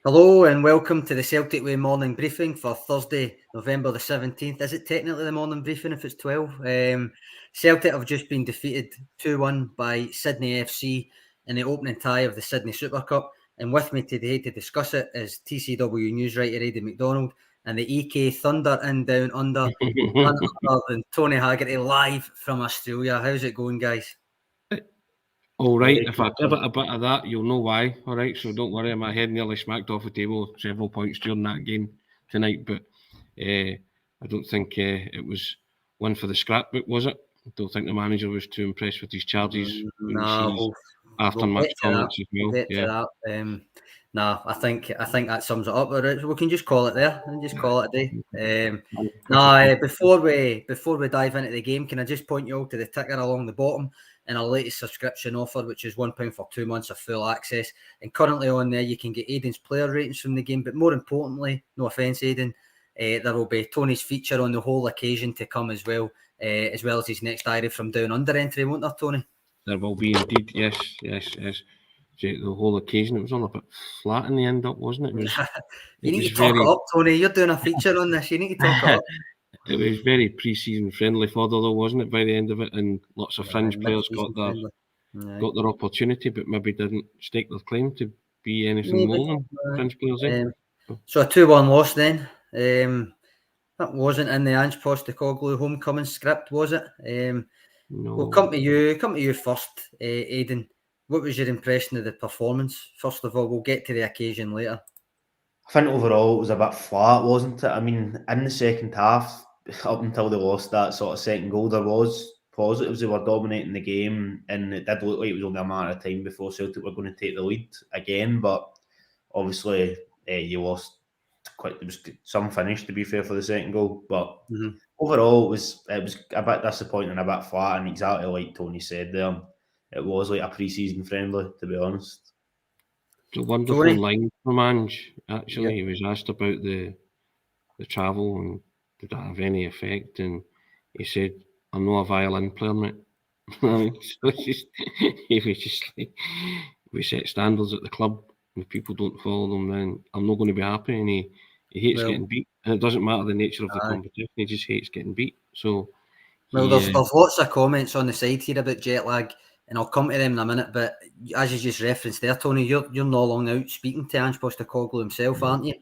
Hello and welcome to the Celtic Way morning briefing for Thursday, November the 17th. Is it technically the morning briefing if it's 12? Celtic have just been defeated 2-1 by Sydney FC in the opening tie of the Sydney Super Cup. And with me today to discuss it is TCW news writer Aidan Macdonald and the EK Thunder in Down Under, none other than Tony Haggerty live from Australia. How's it going, guys? All right, if I give it a bit of that, you'll know why. All right, so don't worry, my head nearly smacked off the table several points during that game tonight, but I don't think it was one for the scrapbook, was it? I don't think the manager was too impressed with his charges. No, after match comments as well. We'll get to that. No, I think that sums it up. We can just call it there and just call it a day. Before we dive into the game, can I just point you all to the ticker along the bottom and our latest subscription offer, which is £1 for 2 months of full access. And currently on there, you can get Aidan's player ratings from the game. But more importantly, no offence, Aidan, there will be Tony's feature on the whole occasion to come as well as his next diary from Down Under entry, won't there, Tony? There will be indeed, yes. The whole occasion, it was all a bit flat in the end up, wasn't it? You need to talk it up, Tony. You're doing a feature on this. You need to talk it up. It was very pre-season friendly further though, wasn't it, by the end of it? And lots of fringe players got their opportunity, but maybe didn't stake their claim to be anything more than fringe players. So a 2-1 loss then. That wasn't in the Ange Postecoglou homecoming script, was it? No. We'll come to you first, Aidan. What was your impression of the performance? First of all, we'll get to the occasion later. I think overall it was a bit flat, wasn't it? I mean, in the second half, up until they lost that sort of second goal, there was positives. They were dominating the game, and it did look like it was only a matter of time before Celtic were going to take the lead again. But obviously, you lost quite. There was some finish, to be fair, for the second goal. But overall, it was a bit disappointing, a bit flat, and exactly like Tony said there, it was like a pre-season friendly, to be honest. It's a wonderful line from Ange, actually. He was asked about the travel and did that have any effect, and he said, I'm not a violin player, mate. So he was just like, we set standards at the club, and if people don't follow them, then I'm not going to be happy, and he hates getting beat, and it doesn't matter the nature of the competition, he just hates getting beat. So there's lots of comments on the side here about jet lag, and I'll come to them in a minute, but as you just referenced there, Tony, you're no long out speaking to Ange Postecoglou himself, aren't you?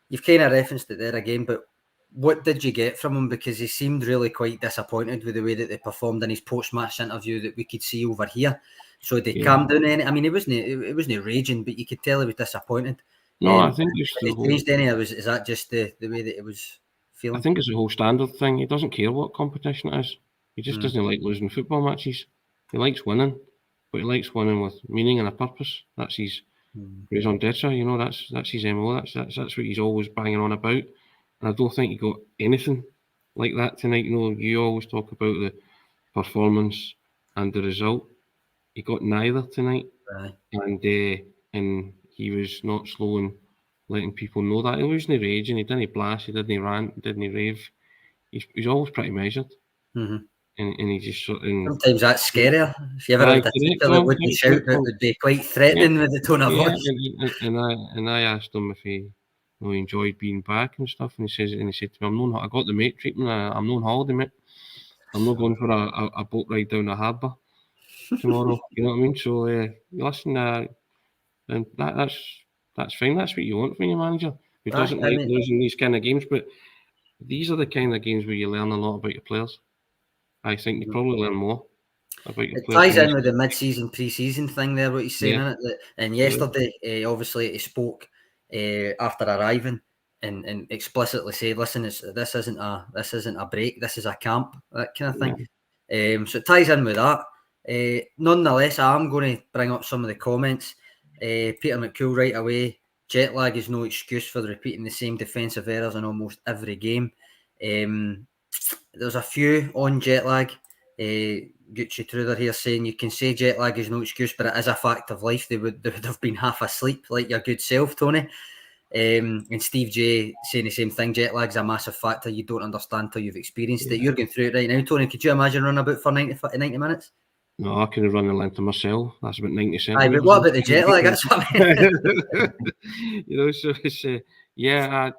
You've kind of referenced it there again, but what did you get from him? Because he seemed really quite disappointed with the way that they performed in his post-match interview that we could see over here. So they calmed down any. I mean, it wasn't raging, but you could tell he was disappointed. No, I think it's changed any. Is that just the way that it was feeling? I think it's a whole standard thing. He doesn't care what competition it is. He just doesn't like losing football matches. He likes winning, but he likes winning with meaning and a purpose. That's his raison d'etre. You know, that's his MO. That's what he's always banging on about. And I don't think he got anything like that tonight. You know, you always talk about the performance and the result. He got neither tonight, and he was not slow in letting people know that. He wasn't raging, he didn't blast, he didn't rant, didn't rave. He's always pretty measured. And he just sort of... Sometimes that's scarier. If you ever had a teacher that wouldn't shout, it would be quite threatening with the tone of voice. And I asked him if he enjoyed being back and stuff, and he said to me, I got the mate treatment, I'm not on holiday, mate. I'm not going for a boat ride down the harbour tomorrow. You know what I mean? So listen, and that's fine. That's what you want from your manager, who doesn't like losing these kind of games. But these are the kind of games where you learn a lot about your players. I think you probably learn more about your players. It ties in with the mid-season, pre-season thing there, what he's saying in it. And yesterday, obviously, he spoke after arriving and explicitly said, "Listen, this isn't a break. This is a camp." That kind of thing. So it ties in with that. Nonetheless, I'm going to bring up some of the comments. Peter McCool right away. Jet lag is no excuse for repeating the same defensive errors in almost every game. There's a few on jet lag. Gucci Truder here saying you can say jet lag is no excuse, but it is a fact of life. They would have been half asleep, like your good self, Tony. And Steve J saying the same thing. Jet lag's a massive factor you don't understand till you've experienced it. You're going through it right now, Tony. Could you imagine running about for 90 minutes? No, I couldn't run the length of myself. That's about 90 Aye, centimetres. but what about the jet lag? That's what I mean. You know, so it's yeah.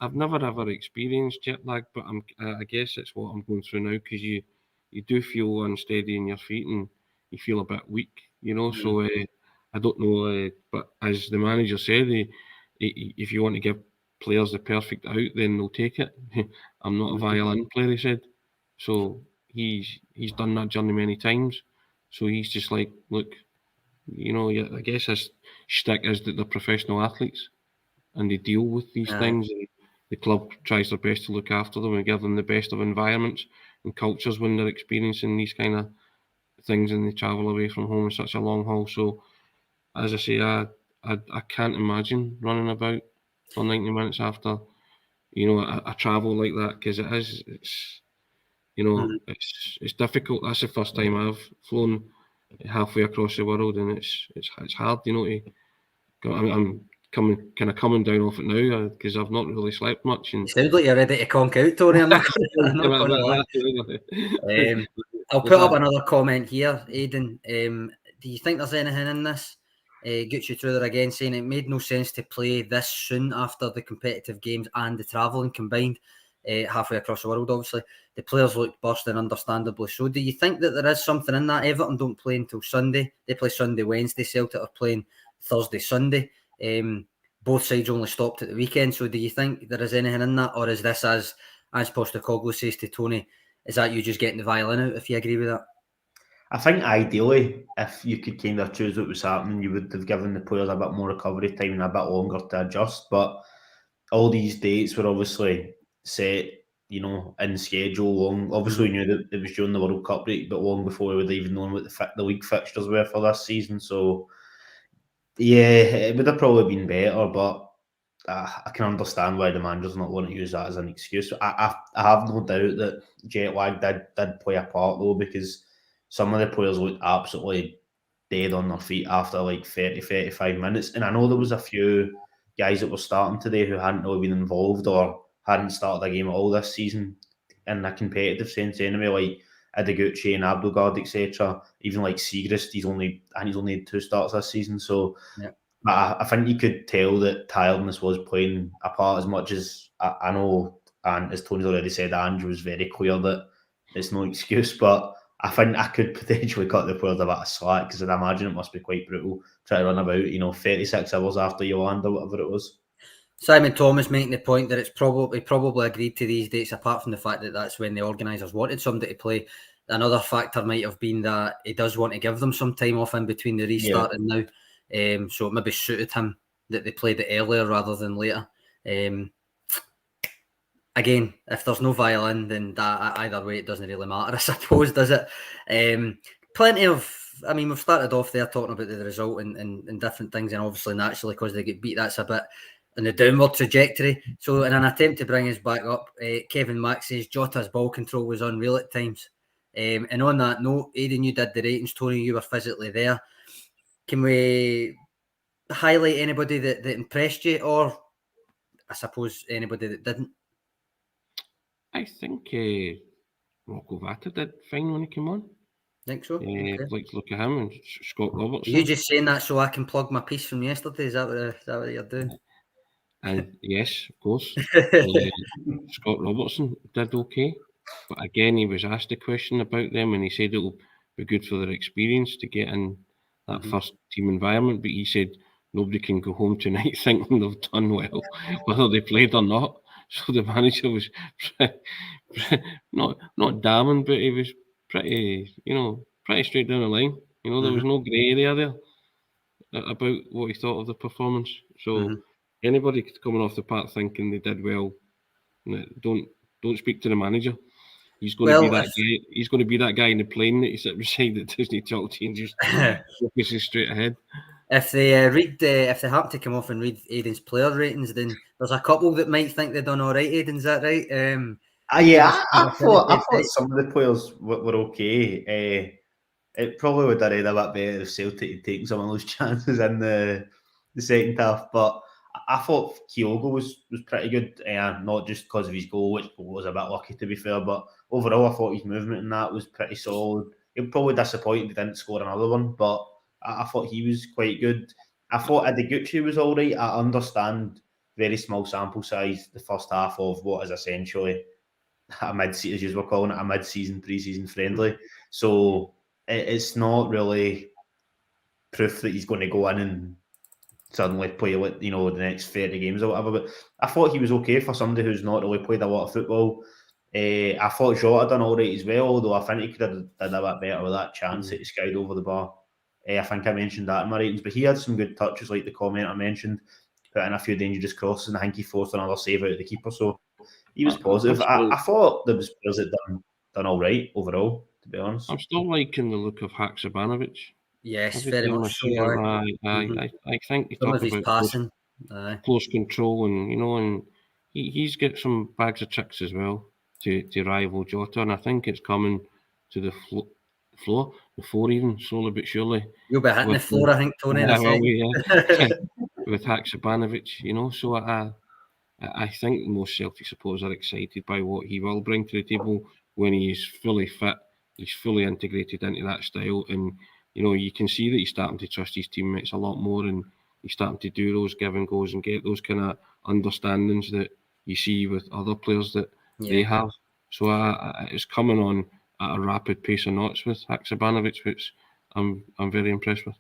I've never ever experienced jet lag, but I guess it's what I'm going through now, because you do feel unsteady in your feet and you feel a bit weak. You know, so I don't know. But as the manager said, if you want to give players the perfect out, then they'll take it. I'm not a violin player, he said. So he's done that journey many times. So he's just like, look, you know, I guess his shtick is that they're professional athletes and they deal with these things. And the club tries their best to look after them and give them the best of environments and cultures when they're experiencing these kind of things and they travel away from home in such a long haul. So, as I say, I can't imagine running about for 90 minutes after, you know, a travel like that, because it's you know, it's difficult. That's the first time I've flown halfway across the world, and it's hard, you know. I'm coming down off it now because I've not really slept much. And It sounds like you're ready to conk out, Tony. I'm not going to lie. I'll put up another comment here, Aidan. Do you think there's anything in this? Gets you through there again, saying it made no sense to play this soon after the competitive games and the travelling combined, halfway across the world, obviously. The players looked bursting, understandably so. Do you think that there is something in that? Everton don't play until Sunday. They play Sunday, Wednesday. Celtic are playing Thursday, Sunday. Both sides only stopped at the weekend. So do you think there is anything in that? Or is this, as Postecoglou says to Tony, is that you just getting the violin out, if you agree with that? I think ideally, if you could kind of choose what was happening, you would have given the players a bit more recovery time and a bit longer to adjust. But all these dates were obviously set, you know, in schedule long. Obviously, we knew that it was during the World Cup break, but long before we would have even known what the league fixtures were for this season. So, yeah, it would have probably been better, but I can understand why the manager's not wanting to use that as an excuse. I have no doubt that jet lag did play a part, though, because some of the players looked absolutely dead on their feet after like 30, 35 minutes. And I know there was a few guys that were starting today who hadn't really been involved or hadn't started a game at all this season in a competitive sense anyway, like Ideguchi and Abdelgard, etc. Even like Siegrist, he's only had 2 starts this season. So I think you could tell that tiredness was playing a part, as much as I know, and as Tony's already said, Andrew was very clear that it's no excuse, but I think I could potentially cut the players a bit of slack, because I'd imagine it must be quite brutal trying to run about, 36 hours after you land or whatever it was. Simon Thomas making the point that it's probably agreed to these dates, apart from the fact that that's when the organisers wanted somebody to play. Another factor might have been that he does want to give them some time off in between the restart and now. So it maybe suited him that they played it earlier rather than later. Again, if there's no violin, then that either way it doesn't really matter, I suppose, does it? Plenty of, I mean, we've started off there talking about the result and different things, and obviously naturally because they get beat, that's a bit in the downward trajectory. So in an attempt to bring us back up, Kevin Mack says Jota's ball control was unreal at times. And on that note, Aidan, you did the ratings. Tony, you were physically there. Can we highlight anybody that impressed you, or I suppose anybody that didn't? I think Rocco Vata did fine when he came on. Think so? Okay. Like to look at him, and Scott Robertson. Are you just saying that so I can plug my piece from yesterday? Is that what you're doing? And yes, of course. Scott Robertson did okay. But again, he was asked a question about them and he said it'll be good for their experience to get in that first team environment. But he said nobody can go home tonight thinking they've done well, whether they played or not. So the manager was not damning, but he was pretty straight down the line. There was no grey area there about what he thought of the performance. So anybody coming off the park thinking they did well, don't speak to the manager. He's going to be that guy. He's going to be that guy in the plane that you sit beside that doesn't talk to you and just focuses straight ahead. If they if they happen to come off and read Aidan's player ratings, then there's a couple that might think they've done all right. Aidan, is that right? I thought some of the players were okay. It probably would have read a bit better if Celtic had taken some of those chances in the second half, but I thought Kyogo was pretty good, not just because of his goal, which was a bit lucky to be fair, but overall I thought his movement in that was pretty solid. he'll probably disappoint if he didn't score another one, but I thought he was quite good. I thought Ideguchi was all right. I understand very small sample size, the first half of what is essentially a mid-season, as you were calling it, a mid-season, pre-season friendly. So it's not really proof that he's going to go in and suddenly play, the next 30 games or whatever. But I thought he was okay for somebody who's not really played a lot of football. I thought Jota done all right as well, although I think he could have done a bit better with that chance that he skied over the bar. I think I mentioned that in my ratings, but he had some good touches, like the comment I mentioned, put in a few dangerous crosses, and I think he forced another save out of the keeper. So he was positive. I thought there was players that done all right overall, to be honest. I'm still liking the look of Haksabanovic. Yes, very much so. I think he some talked of his about passing, close control, and he's got some bags of tricks as well to rival Jota, and I think it's coming to the floor even, slowly but surely. You'll be hitting the floor, I think, Tony. With Haksabanovic, so I think most Celtic supporters are excited by what he will bring to the table when he's fully fit, he's fully integrated into that style, and you can see that he's starting to trust his teammates a lot more, and he's starting to do those give and goes and get those kind of understandings that you see with other players that they have. So it's coming on at a rapid pace of knots with Haksabanovic, which I'm very impressed with.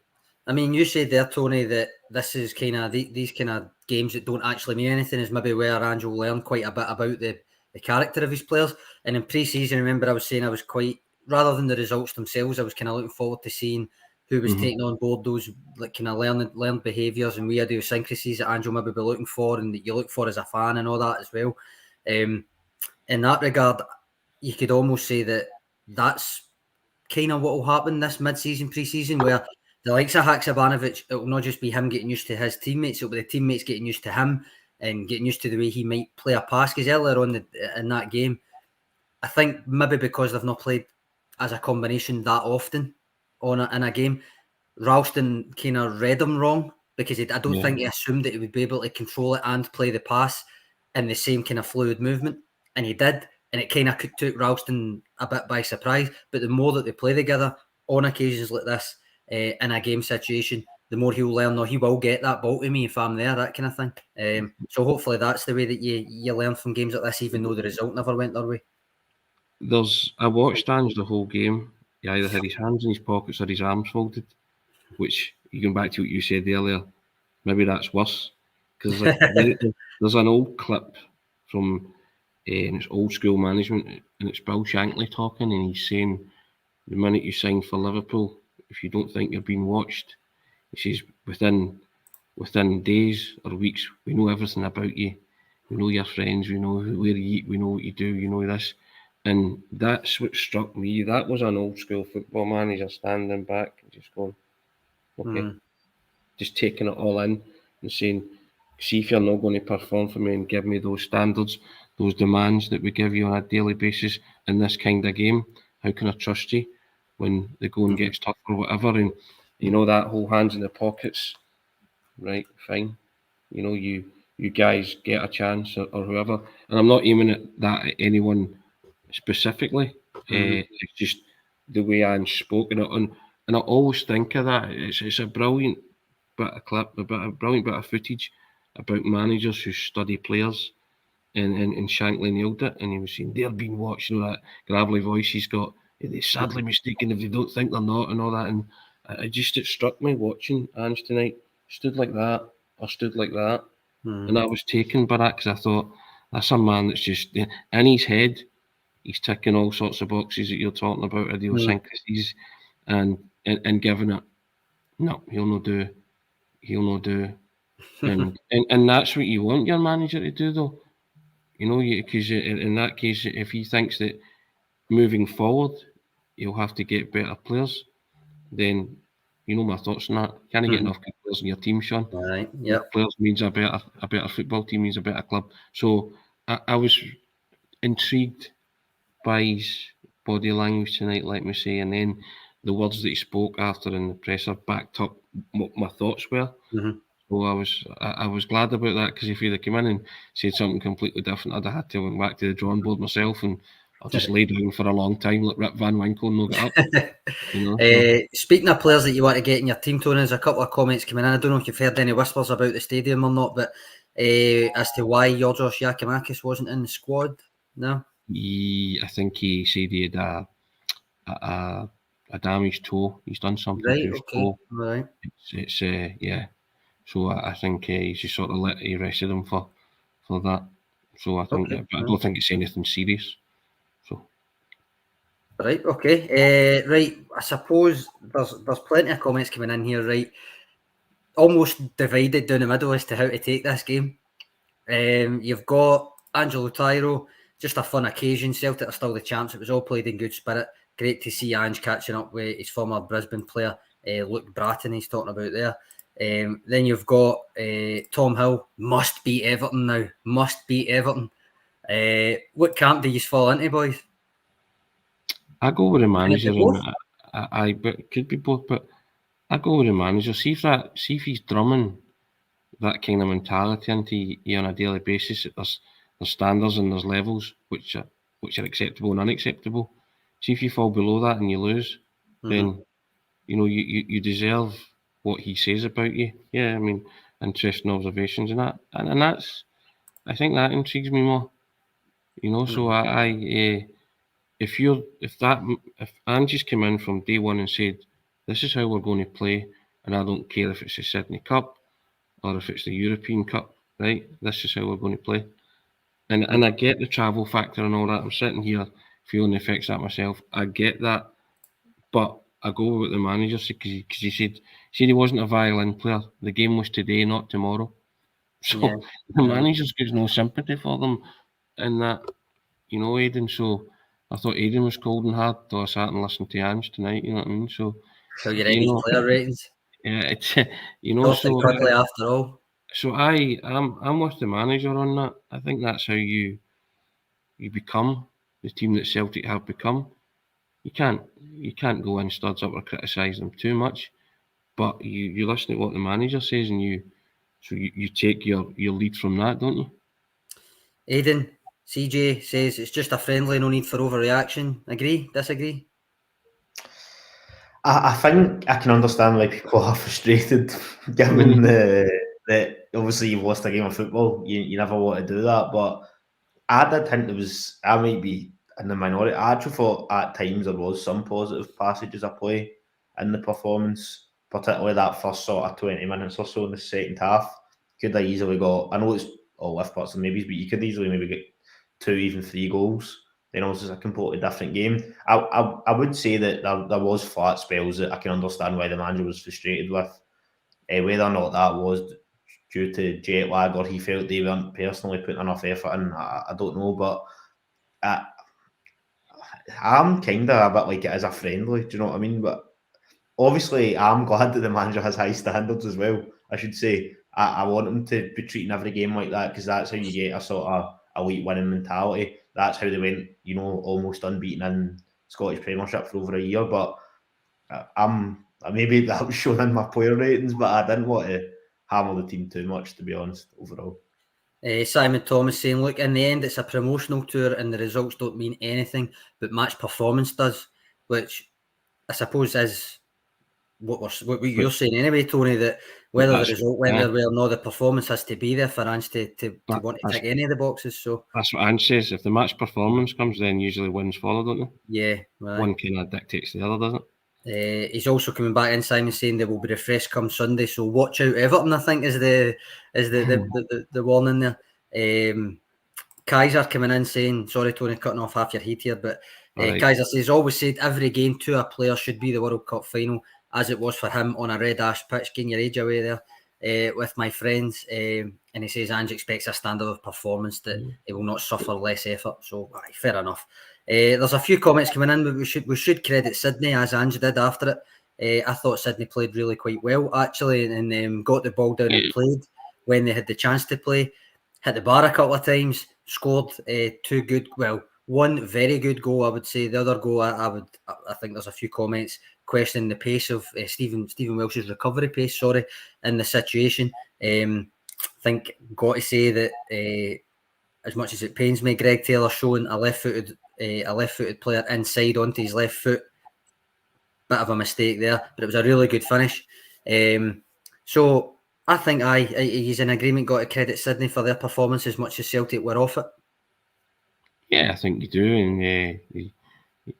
I mean, you said there, Tony, that this is kind of these kind of games that don't actually mean anything is maybe where Angel learned quite a bit about the character of his players. And in pre-season, remember I was saying I was quite, rather than the results themselves, I was kind of looking forward to seeing who was taking on board those like kind of learned behaviours and weird idiosyncrasies that Angel maybe be looking for and that you look for as a fan and all that as well. In that regard, you could almost say that that's kind of what will happen this mid-season, pre-season, where the likes of Haksabanovic, it will not just be him getting used to his teammates, it'll be the teammates getting used to him and getting used to the way he might play a pass. Because earlier on in that game, I think maybe because they've not played as a combination that often in a game, Ralston kind of read him wrong because I don't think he assumed that he would be able to control it and play the pass in the same kind of fluid movement. And he did. And it kind of took Ralston a bit by surprise. But the more that they play together on occasions like this, in a game situation, the more he'll learn. No, he will get that ball to me if I'm there, that kind of thing. So hopefully that's the way that you learn from games like this, even though the result never went their way. I watched Ange the whole game. He either had his hands in his pockets or his arms folded, which, going back to what you said earlier, maybe that's worse. Because there's an old clip from and it's old school management, and it's Bill Shankly talking, and he's saying, the minute you sign for Liverpool, if you don't think you're being watched, he says, within days or weeks, we know everything about you. We know your friends, we know where you eat, we know what you do, you know this. And that's what struck me. That was an old school football manager standing back and just going, okay, just taking it all in and saying, see if you're not going to perform for me and give me those standards, those demands that we give you on a daily basis in this kind of game, how can I trust you when the going gets tough or whatever? And that whole hands in the pockets, right, fine. You guys get a chance or whoever. And I'm not aiming at that at anyone specifically. It's just the way Ange spoke it. And I always think of that. It's a brilliant bit of clip, a brilliant bit of footage about managers who study players. And Shankly nailed it, and he was saying they're being watched. That gravelly voice he's got. They're sadly mistaken if they don't think they're not, and all that. And it struck me watching Ange tonight. Stood like that, or stood like that, and I was taken by that because I thought that's a man that's just in his head. He's ticking all sorts of boxes that you're talking about, idiosyncrasies, and giving it. No, he'll not do, and that's what you want your manager to do, though. Because in that case, if he thinks that moving forward, you'll have to get better players, then my thoughts on that. Can't get enough good players in your team, Sean. Right. Yeah. Players means a better football team means a better club. So I was intrigued by his body language tonight, let me say, and then the words that he spoke after in the presser backed up what my thoughts were. So I was glad about that, because if he'd have come in and said something completely different, I'd have had to went back to the drawing board myself and I'll just lay down for a long time like Rip Van Winkle and no get up. Speaking of players that you want to get in your team, Tony, there's a couple of comments coming in. I don't know if you've heard any whispers about the stadium or not, but as to why Georgios Giacomakis wasn't in the squad. No, I think he said he had a damaged toe. He's done something to his toe. Right. It's yeah. So I think he's just sort of he rested him for that. So I think, but I don't think it's anything serious. So. Right. Okay. Right. I suppose there's plenty of comments coming in here. Right. Almost divided down the middle as to how to take this game. You've got Angelo Tyro, just a fun occasion. Celtic are still the champs. It was all played in good spirit. Great to see Ange catching up with his former Brisbane player, Luke Bratton, he's talking about there. Then you've got Tom Hill, must beat Everton now. Must beat Everton. What camp do you fall into, boys? I go with the manager, and but it could be both, but I go with the manager. See if he's drumming that kind of mentality into you on a daily basis. There's standards and there's levels which are acceptable and unacceptable. See if you fall below that and you lose, then you deserve what he says about you. Yeah, I mean, interesting observations and that, and that's, I think that intrigues me more. So if Angie's come in from day one and said, this is how we're going to play, and I don't care if it's the Sydney Cup or if it's the European Cup, right? This is how we're going to play. And I get the travel factor and all that. I'm sitting here feeling the effects of that myself. I get that. But I go with the manager because he said he wasn't a violin player. The game was today, not tomorrow. So the manager's got no sympathy for them in that, Aidan. So I thought Aidan was cold and hard till I sat and listened to Ange tonight, you know what I mean? So you're in player ratings. Yeah, it's so quickly after all. So I'm with the manager on that. I think that's how you become the team that Celtic have become. You can't go in studs up or criticise them too much, but you listen to what the manager says and you take your lead from that, don't you? Aidan, CJ says it's just a friendly, no need for overreaction. Agree? Disagree? I think I can understand why people are frustrated, given that obviously you've lost a game of football. You never want to do that, but I did think I might be in the minority. I actually thought at times there was some positive passages of play in the performance, particularly that first sort of 20 minutes or so in the second half. Could have easily got, I know it's all if buts and maybes, but you could easily maybe get 2, even 3 goals. Then also it's a completely different game. I would say that there was flat spells that I can understand why the manager was frustrated with. Whether or not that was due to jet lag or he felt they weren't personally putting enough effort in, I don't know. But I'm kind of a bit like it as a friendly, do you know what I mean? But obviously I'm glad that the manager has high standards as well, I should say. I want him to be treating every game like that, because that's how you get a sort of elite winning mentality. That's how they went, almost unbeaten in Scottish Premiership for over a year. But maybe that was shown in my player ratings, but I didn't want to hammer the team too much, to be honest, overall. Simon Thomas saying, look, in the end, it's a promotional tour and the results don't mean anything, but match performance does, which I suppose is what you're saying anyway, Tony, that whether the result went their way or not, the performance has to be there for Ange to want to tick any of the boxes. So that's what Ange says. If the match performance comes, then usually wins follow, don't they? Yeah. Right. One kind of dictates the other, doesn't it? He's also coming back in, Simon, saying they will be refreshed come Sunday. So watch out, Everton, I think is the warning there. Kaiser coming in saying, sorry Tony, cutting off half your heat here, but Kaiser says, always said every game to a player should be the World Cup final, as it was for him on a red ash pitch. Getting your age away there with my friends. And he says Ange expects a standard of performance that he will not suffer less effort. So fair enough. There's a few comments coming in, but we should credit Sydney, as Ange did after it. I thought Sydney played really quite well actually, and got the ball down and played when they had the chance to play. Hit the bar a couple of times, scored 2 good, one very good goal, I would say. The other goal, I think there's a few comments questioning the pace of Stephen Welsh's recovery pace, in the situation. I think got to say that as much as it pains me, Greg Taylor showing a left-footed a left-footed player inside onto his left foot. Bit of a mistake there, but it was a really good finish. So I think he's in agreement. Got to credit Sydney for their performance as much as Celtic were off it. Yeah, I think you do. And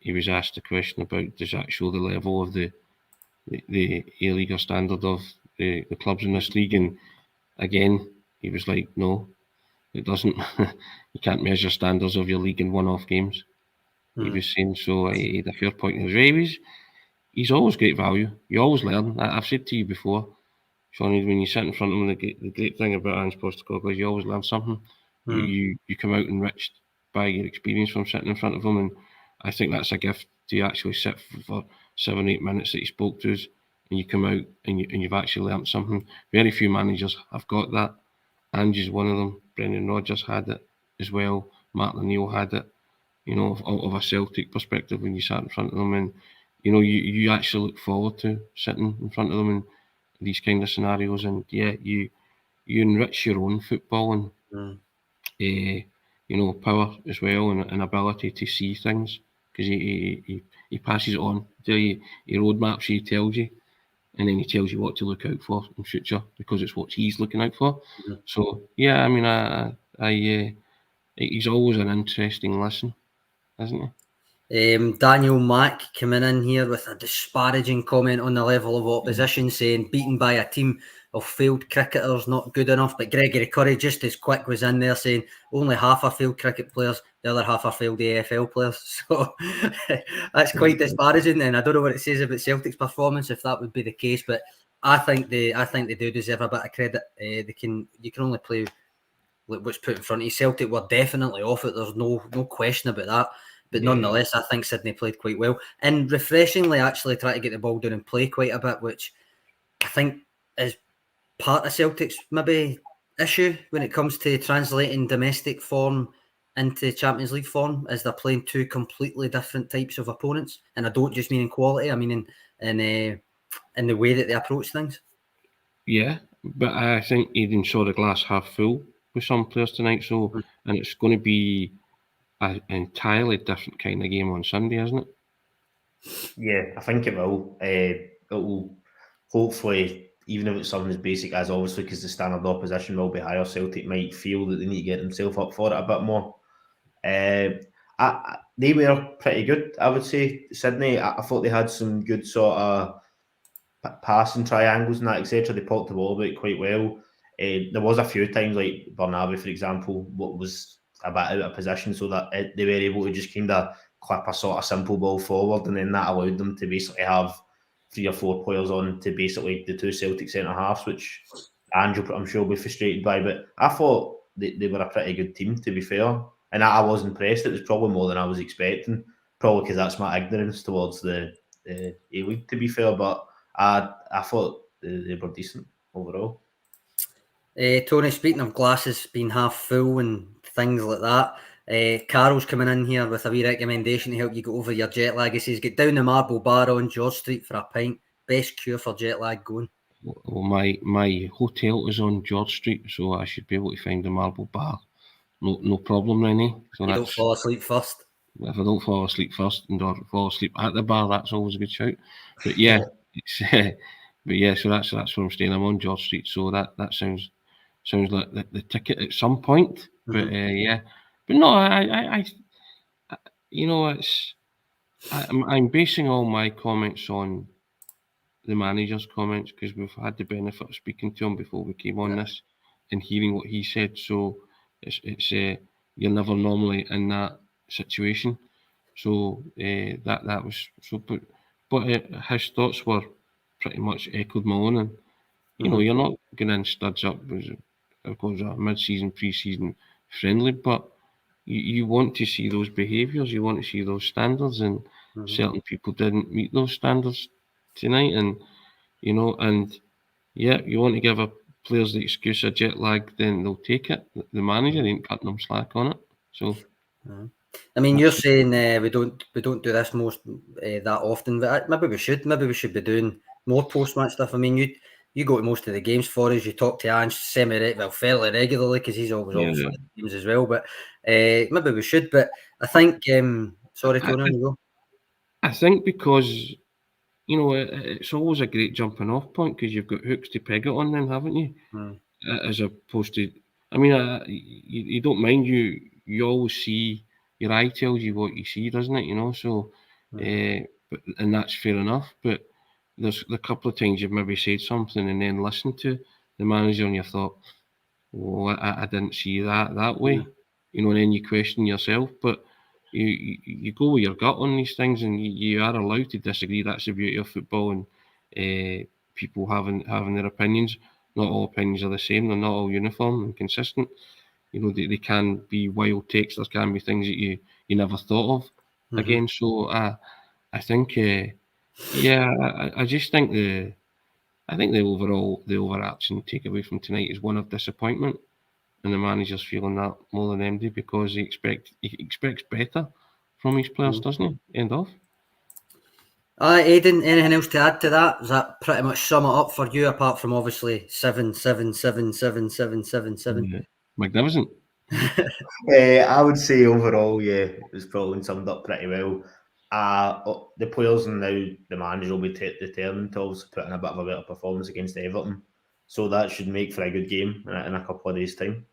he was asked a question about, does that show the level of the A-League or standard of the clubs in this league? And again, he was like, no, it doesn't. You can't measure standards of your league in one-off games. He was saying, so he had a fair point in his way. He's always great value. You always learn. I've said to you before, Shawnee, when you sit in front of him, the great thing about Ange Postecoglou is you always learn something. You come out enriched by your experience from sitting in front of him, and I think that's a gift to actually sit for 7-8 minutes that he spoke to us, and you come out and you've actually learned something. Very few managers have got that. Ange is one of them. Brendan Rodgers had it as well. Martin and Aidan had it. You know, of a Celtic perspective, when you sat in front of them, and you know, you actually look forward to sitting in front of them in these kind of scenarios, and yeah, you enrich your own football and you know, power as well, and ability to see things, because he passes it on. He roadmaps you, he tells you, and then he tells you what to look out for in future, because it's what he's looking out for. So yeah, I mean, he's always an interesting listen, isn't he? Daniel Mack coming in here with a disparaging comment on the level of opposition, saying beaten by a team of failed cricketers, not good enough. But Gregory Curry, just as quick, was in there saying only half are failed cricket players, the other half are failed AFL players. So that's quite disparaging, and I don't know what it says about Celtic's performance if that would be the case. But I think they do deserve a bit of credit. You can only play what's put in front of you. Celtic were definitely off it. There's no question about that. But nonetheless, I think Sydney played quite well, and refreshingly actually try to get the ball down and play quite a bit, which I think is part of Celtic's maybe issue when it comes to translating domestic form into Champions League form, as they're playing two completely different types of opponents. And I don't just mean in quality, I mean in the way that they approach things. Yeah, but I think Aidan saw the glass half full with some players tonight, so and it's going to be an entirely different kind of game on Sunday, isn't it? Yeah, I think it will. It will hopefully, even if it's something as basic as, obviously, because the standard opposition will be higher, Celtic might feel that they need to get themselves up for it a bit more. They were pretty good, I would say. Sydney, I thought they had some good sort of passing triangles and that, etc. They popped the ball about quite well. There was a few times, like Barnaby, for example, what was a bit out of position, so that they were able to just kind of clip a sort of simple ball forward, and then that allowed them to basically have 3 or 4 players on to basically the two Celtic centre halves, which Andrew, I'm sure, will be frustrated by. But I thought they were a pretty good team, to be fair, and I was impressed. It was probably more than I was expecting, probably because that's my ignorance towards the A-League, to be fair. But I thought they were decent overall. Tony, speaking of glasses being half full and things like that, Carol's coming in here with a wee recommendation to help you get over your jet lag. He says, get down the Marble Bar on George Street for a pint. Best cure for jet lag going. Well, my hotel is on George Street, so I should be able to find the Marble Bar. No problem, Rennie. So you don't fall asleep first. If I don't fall asleep first and or fall asleep at the bar, that's always a good shout. But yeah, so that's where I'm staying. I'm on George Street, so that sounds like the ticket at some point. But but no, I you know, I'm basing all my comments on the manager's comments, because we've had the benefit of speaking to him before we came on this and hearing what he said. So it's you're never normally in that situation. So that was so, but his thoughts were pretty much echoed my own. And you know, you're not going in studs up because a mid-season, pre-season friendly, but you want to see those behaviours, you want to see those standards, and certain people didn't meet those standards tonight, and you know, and yeah, you want to give players the excuse of jet lag, then they'll take it. The manager ain't cutting them slack on it. So, I mean, you're saying we don't do this that often, but maybe we should. Maybe we should be doing more post-match stuff. I mean, you go to most of the games for us. You talk to Ange fairly regularly, because he's always on for the games as well. But maybe we should. But I think. Sorry, Tony, you go. I think because it's always a great jumping off point because you've got hooks to peg it on, then haven't you? As opposed to, I mean, you don't mind you always see, your eye tells you what you see, doesn't it? So, and that's fair enough. But there's a couple of times you've maybe said something and then listened to the manager and you thought, well, I didn't see that way, and then you question yourself. But you go with your gut on these things, and you are allowed to disagree. That's the beauty of football, and people having their opinions. Not all opinions are the same. They're not all uniform and consistent. They can be wild takes. There can be things that you never thought of. Again, so I think, I just think the overarching takeaway from tonight is one of disappointment, and the manager's feeling that more than anybody because he expects better from his players, doesn't he? End of. Aidan, anything else to add to that? Does that pretty much sum it up for you, apart from obviously 7, 7, 7, 7, 7, 7, 7? Yeah. Magnificent. I would say overall, it was probably summed up pretty well. The players and now the manager will be determined to also put in a bit of a better performance against Everton. So that should make for a good game in a couple of days' time.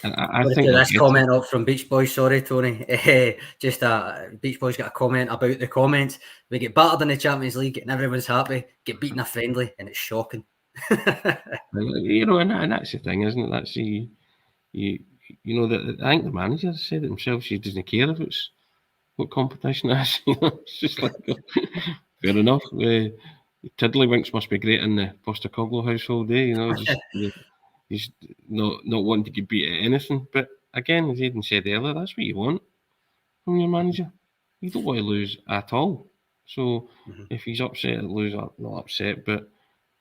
And I think this comment up from Beach Boys, sorry Tony. Beach Boys got a comment about the comments. We get battered in the Champions League and everyone's happy. Get beaten a friendly and it's shocking. And that's the thing, isn't it? That's I think the manager said it himself. She doesn't care if it's what competition it is. It's just like fair enough. Tiddlywinks must be great in the Postecoglou household, He's not wanting to get beat at anything. But again, as Aidan said earlier, that's what you want from your manager. You don't want to lose at all. So if he's upset at losing, not upset, but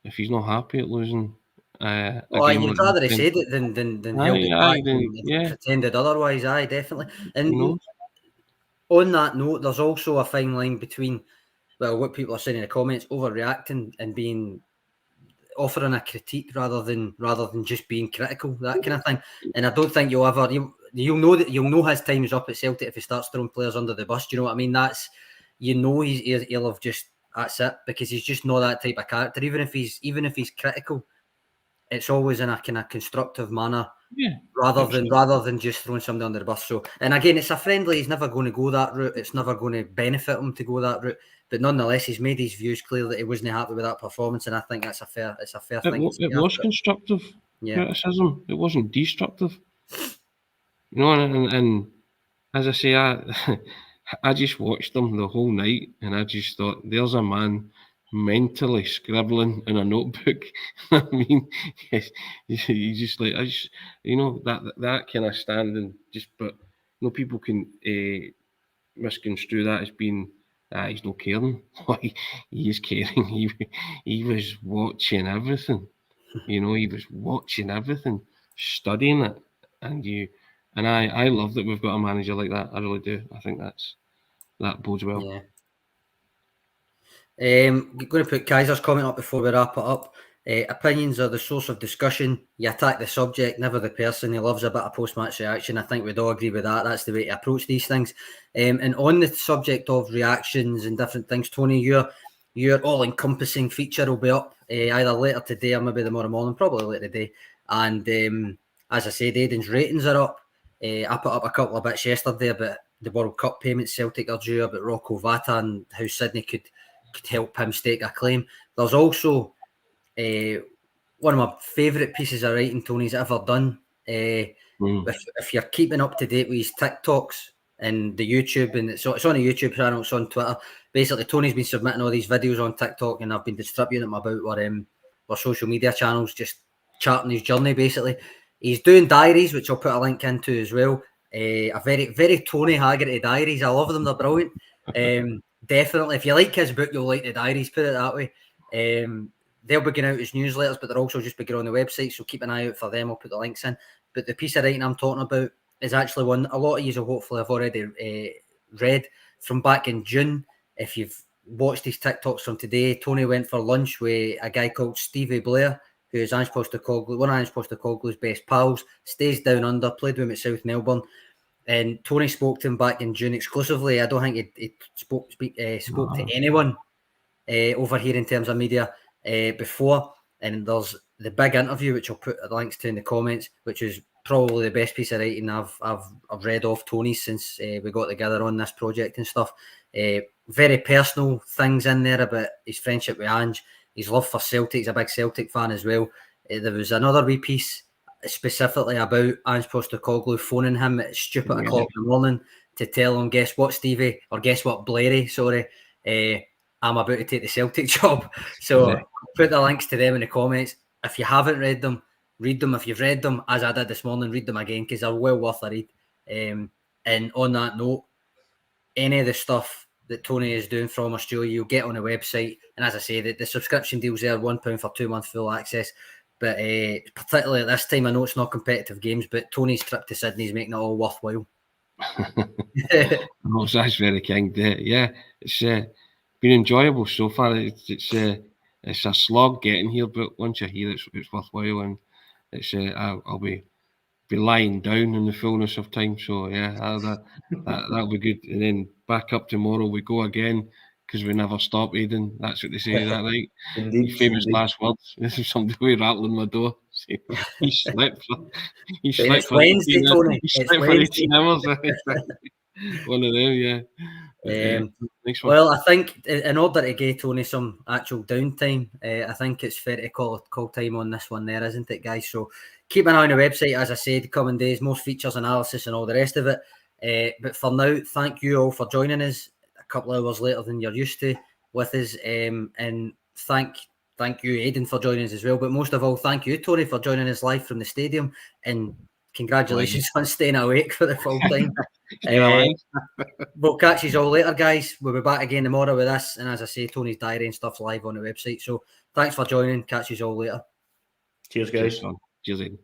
if he's not happy at losing, you'd rather have said it than held it back and pretended otherwise. Aye, definitely. And on that note, there's also a fine line between what people are saying in the comments, overreacting and offering a critique rather than just being critical, that kind of thing. And I don't think you'll know his time is up at Celtic if he starts throwing players under the bus. Do you know what I mean? That's he'll have just, that's it, because he's just not that type of character. Even if he's critical, it's always in a kind of constructive manner, rather than just throwing somebody under the bus. So, and again, it's a friendly. He's never going to go that route. It's never going to benefit him to go that route. But nonetheless, he's made his views clear that he wasn't happy with that performance, and I think that's a fair thing. It was constructive criticism. It wasn't destructive. And as I say, I just watched them the whole night, and I just thought, there's a man mentally scribbling in a notebook. I mean, you just like, that kind of standing, but people can misconstrue that as being he's not caring. Why, he is caring. He was watching everything. He was watching everything, studying it, and I love that we've got a manager like that. I really do. I think that bodes well. Yeah. Going to put Kaiser's comment up before we wrap it up. Opinions are the source of discussion. You attack the subject, never the person. He loves a bit of post-match reaction. I think we'd all agree with that. That's the way to approach these things. And on the subject of reactions and different things, Tony, your all-encompassing feature will be up either later today or maybe tomorrow morning, probably later today. And as I said, Aidan's ratings are up. I put up a couple of bits yesterday about the World Cup payments Celtic are due, about Rocco Vata and how Sydney could help him stake a claim. There's also one of my favourite pieces of writing Tony's ever done. If you're keeping up to date with his TikToks and the YouTube, and it's on a YouTube channel, it's on Twitter. Basically, Tony's been submitting all these videos on TikTok, and I've been distributing them about our social media channels, just charting his journey. Basically, he's doing diaries, which I'll put a link into as well. A very, very Tony Haggerty diaries. I love them; they're brilliant. Definitely, if you like his book, you'll like the diaries. Put it that way. They'll be going out as newsletters, but they're also just going on the website, so keep an eye out for them. I'll put the links in. But the piece of writing I'm talking about is actually one a lot of you will hopefully have already read from back in June. If you've watched these TikToks from today, Tony went for lunch with a guy called Stevie Blair, who is one of Ange Postecoglou's best pals, stays down under, played with him at South Melbourne. And Tony spoke to him back in June exclusively. I don't think he spoke to anyone over here in terms of media before. And there's the big interview, which I'll put the links to in the comments, which is probably the best piece of writing I've read off Tony's since we got together on this project and stuff. Very personal things in there about his friendship with Ange, his love for Celtic. He's a big Celtic fan as well. There was another wee piece specifically about Ange Postecoglou phoning him at stupid o'clock in the morning to tell him, guess what, Stevie, or guess what, Blairy, sorry, I'm about to take the Celtic job. So put the links to them in the comments. If you haven't read them, read them. If you've read them, as I did this morning, read them again, because they're well worth a read. And on that note, any of the stuff that Tony is doing from Australia, you'll get on the website. And as I say, the subscription deal's there, £1 for 2 months full access. But particularly at this time, I know it's not competitive games, but Tony's trip to Sydney is making it all worthwhile. Oh, that's very kind. Yeah, it's been enjoyable so far. It's a slog getting here, but once you're here, it's worthwhile, and it's I'll be lying down in the fullness of time. So yeah, that'll be good. And then back up tomorrow we go again, because we never stop, Aidan. That's what they say, that right? Indeed. Famous last words. This is somebody rattling my door. He slept for it's Wednesday, Tony. It's Wednesday. 18 hours. One of them, yeah. Nice one. Well, I think in order to give Tony some actual downtime, I think it's fair to call time on this one there, isn't it, guys? So keep an eye on the website, as I said, coming days, more features, analysis and all the rest of it. But for now, thank you all for joining us a couple of hours later than you're used to with us. And thank you, Aidan, for joining us as well. But most of all, thank you, Tony, for joining us live from the stadium. And congratulations on staying awake for the full time. We'll catch you all later, guys. We'll be back again tomorrow with this. And as I say, Tony's diary and stuff's live on the website. So thanks for joining. Catch you all later. Cheers, guys. Cheers, Aidan.